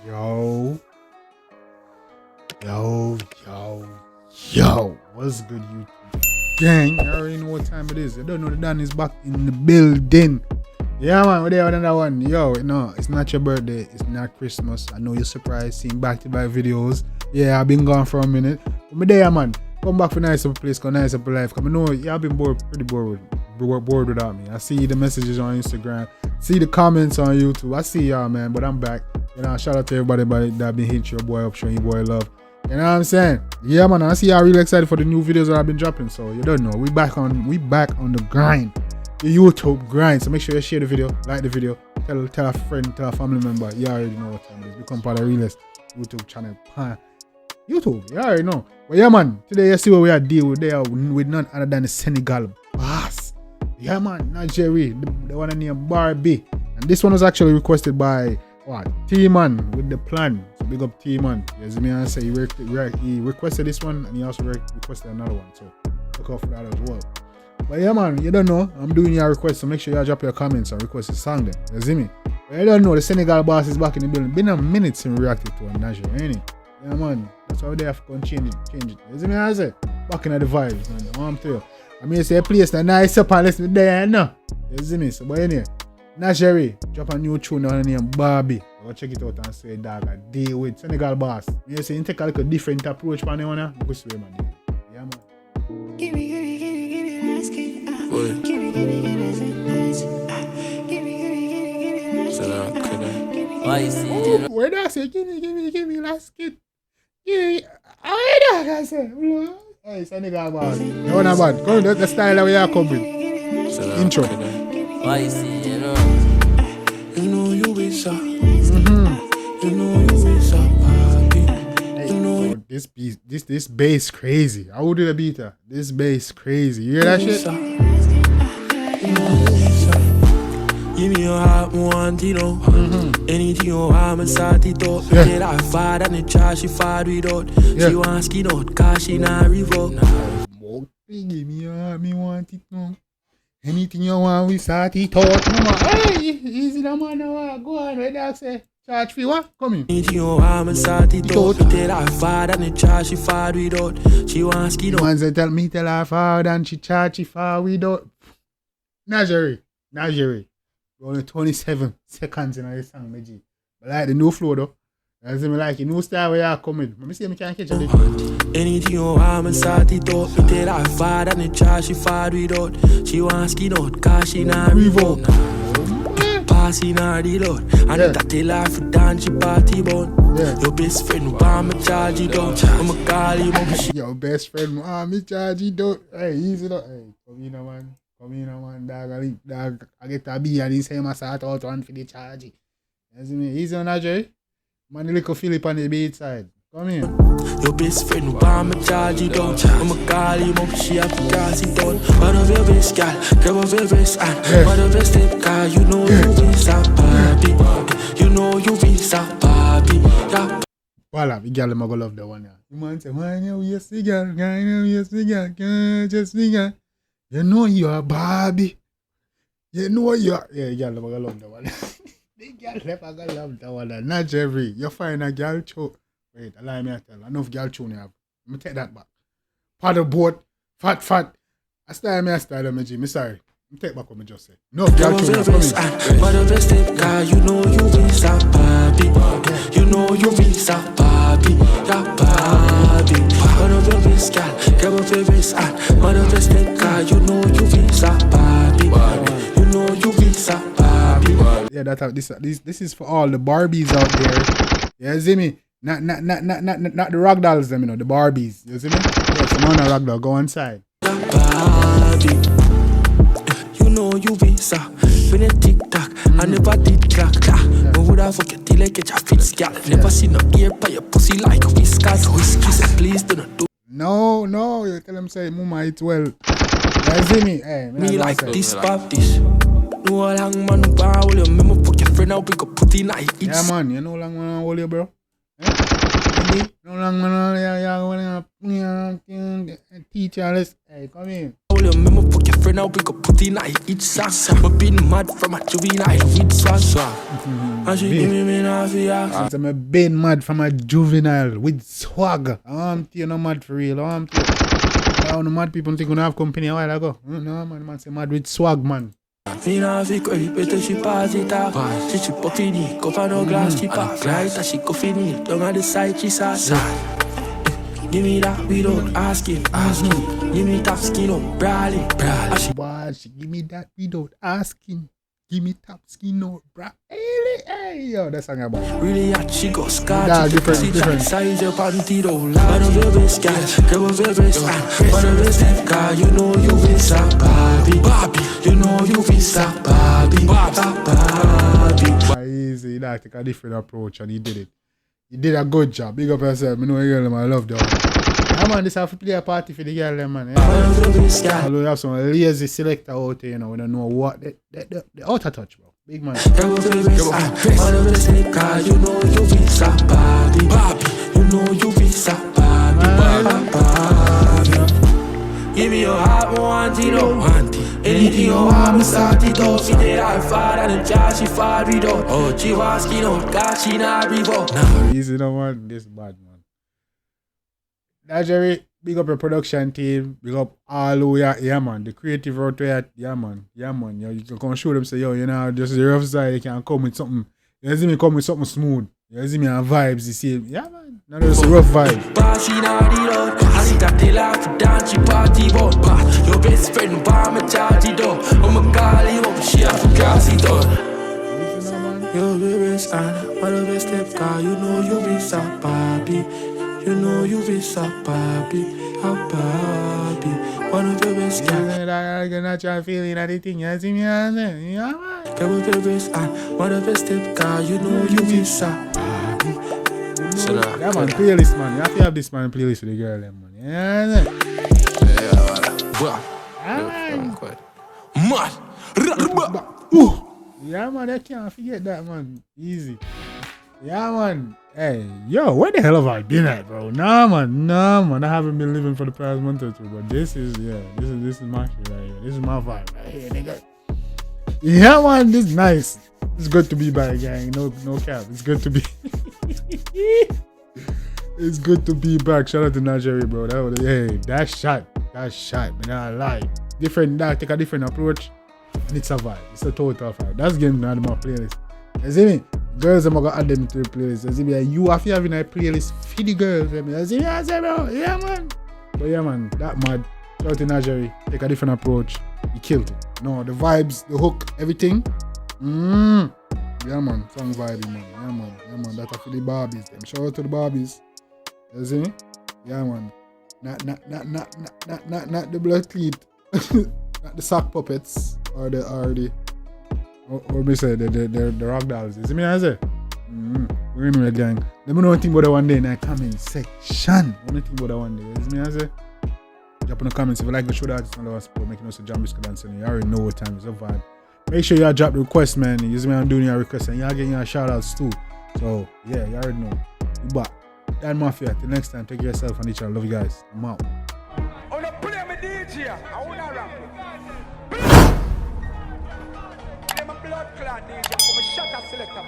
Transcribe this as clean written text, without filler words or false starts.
Yo, yo, what's good, YouTube gang? I already know what time it is. I don't know the Dan is back in the building. Yeah, man, we're there with another one. Yo, no, it's not your birthday, it's not Christmas. I know you're surprised seeing back-to-back videos. Yeah, I've been gone for a minute. But me there, man. Come back for nice up place, cause nice up life. Cause I know y'all been pretty bored without me. I see the messages on Instagram, see the comments on YouTube. I see y'all, man, but I'm back. You know, shout out to everybody that been hitting your boy up, showing your boy love. You know what I'm saying? Yeah, man, I see y'all really excited for the new videos that I've been dropping. So you don't know, we back on the grind, the YouTube grind. So make sure you share the video, like the video, tell a friend, tell a family member. You already know what time it is. Become part of the realest YouTube channel. YouTube, you already know. But yeah, man, today you see what we are dealing with there with none other than the Senegal boss. Yeah, man, Najeeriii, the one named BARBIE. And this one was actually requested by T-Man with the plan. So big up T-Man. You see me, I say he requested this one and he also requested another one. So look out for that as well. But yeah, man, you don't know, I'm doing your request, so make sure you drop your comments and request a song then. You see me? But you don't know, the Senegal boss is back in the building. Been a minute since we reacted to a Najeeriii, ain't it? Yeah, man, that's why they have to go and change it. You see me, I say? Back in the vibes, man. I want to tell you. I mean, say a place that nice up and listen there, no. You see me? So, but anyway, Najeeriii drop a new tune on the name BARBIE. Go check it out and say, dog, I deal with Senegal boss. You say, you take a little different approach from the one, go swear, man. Yeah, man. Give me last kid. Give me Why you see? Where I say, give me last kid. I say, hey, Senegal boss. You want a bad? Come on, the style that we are coming. Intro. Why you see? You know you wish up. You know you wish up. You know This bass crazy. I would do the beater. This bass crazy. You hear that shit? Give me your heart, want you know. Anything you want, I'm sad it up. Get that far and the charge she far without. She wants skin out, cause she not revoke. Give me your heart, me want it now. Anything you want, we start it out. Hey, easy the man now. Go on, where dog say? Charge fee what? Come in. Anything you want, I'm sad it up. Get that far and the charge she far without. She wants skin out. Man say tell her far and she charge she far without. Najeeriii. Only 27 seconds in this song, Meji. But like the new flow though. As in like the new style where you coming. Let me see if I can catch it. Anything you want, I'm sad it up. You tell her far and the charge she far without. She wants skin out, cause she not revoke. Passing her the load. And that tell her for dance, she party bone. Your best friend, want me charge it up. I'ma call him up. Your best friend, want me charge it up. Hey, easy though. Hey, come in, man. Come in, man, dog. I get a beer and he say I start out one for the charge. You see me? Easy on Najeeriii. Man, the little Philip on the beat side. Come here. Your best friend, want me charge it up. I'ma call him up, she have to pass it down. What of your best girl, grab of your best hand. What of your step car, you know you be so BARBIE. You know you be so BARBIE. Yeah. Voila, the girl them go love that one. You man say, why you yes the girl, can't just figure. You know you are BARBIE. You know you are. Yeah, the girl them go love that one. The girl never go love that one. Najeeriii, you find a girl choke. Wait, allow me to tell. Enough girl tune you have. Let me take that back. Paddle boat, fat. I style me, G. Me sorry. Me take back what me just said. No girl tune you have. What of your step car, you know you be so BARBIE. You know you be so BARBIE. Yeah, BARBIE. What of your best girl, grab of your best hand. What of your step car, you know you be so BARBIE. You know you be so BARBIE. Yeah, this is for all the Barbies out there. You see me? Not the rock dolls them, you know, the Barbies. You see me? Yeah, some on a rock doll, go inside. BARBIE. You know you be so. When it tick-tock, I never did crack. No would have forget till I catch a fit scale. Never seen no ear by your pussy like whiskers. Whiskey, so please do not do. No, you tell them say, Mama, it's well. You see me? Hey, me like this, Baptist. No long man, who hold you. Remember, fuck your friend, now we go put in night. Yeah, man, you know long man, hold you, bro. You Ready? No long man, teacher, let's hey, come in. Hold your memo, fuck your friend, now we go put in each sass. But been mad from a juvenile with swag. And she give me nafia. I'm been mad from a juvenile with swag. You know mad for real. You know mad people think we have company a while ago. No man say mad with swag man. Me nafi koi, better she pass it up. She chip up in it, cover no glass, keep up. Right as she go finish, down on the side she sass. Give me that without asking. Give me top skin up, brawling. Watch, give me that without asking. Give me top skin up, hey, yo, that song about. Really hot, she go scar. Nah, different. Size your panty though. One of your best guys, grab of your best fan. One of your best guy, you know you is a Barbie. You know you is a Barbie. Easy, that take a different approach and he did it. He did a good job. Big up yourself. I know you girl, I love that. Yeah, man, this have to play a party for the girl, man. Yeah. Although we have some lazy selector out there, you know, we don't know what the outer touch, bro. Big man. You know you is a Barbie. You know you is a Barbie. Give me your heart, want it, don't want it. Anything you want, me start it up. She did I far and the charge she far it up. Oh, she was skin up, God, she not revoke. Easy, no man, this bad, man. Najeeriii, big up your production team, big up all who yeah man, the creative out there, yeah man, you can come show them, say, yo, you know, just the rough side, you can come with something, you see me come with something smooth, you see me have vibes, you see, yeah man, now there's a rough vibe. She not the road, I see that they laugh to dance, she party about, your best friend, bar me charge it up, I'ma call you up, she have to cross it up. Your baby's and one of the step car, you know you be so Barbie. You know you be so Barbie, a Barbie. One of the best guys. I'm not trying feeling anything, you see me, yeah man. Come with your best and one of the step car, you know you be so Barbie. Yeah man, playlist man, you have to have this man playlist for the girl, man. Yeah man. Yeah man, I can't forget that man. Easy. Yeah man. Hey, yo, where the hell have I been at, bro? Nah man. I haven't been living for the past month or two, but this is my shit right here. This is my vibe right here, nigga. Yeah man, this is nice. It's good to be back, gang. No cap. It's good to be it's good to be back. Shout out to Najeeriii, bro. That shot. Man, I lie. Take a different approach. And it's a vibe. It's a total vibe. That's game now in my playlist. You see me? Girls, I'm gonna add them to the playlist. You see me? You have to have in a playlist for the girls. You see me? I say, bro. Yeah, man. But yeah, man. That mad. Shout out to Najeeriii. Take a different approach. He killed it. No, the vibes, the hook, everything. Yeah, man. Song vibe, man. Yeah, man. That's for the Barbies. Them. Shout out to the Barbies. You see me? Yeah, man. Not the blood cleat. Not the sock puppets or the rock dolls. You see me? I say, we're in the gang. Let me know anything about that one day in the comment section. Anything about that one day. You see me? I say, drop in the comments if you like the show. That's not our support. Making us a Jambisco dancing. You already know what time it's a vibe. Make sure you drop the request, man. You see me? I'm doing your requests and y'all getting your shout outs too. So yeah, you already know. But that mafia. Till next time, take care of yourself and each other. Love you guys. I'm out. I'm a blood clot DJ, I'm a shot selector.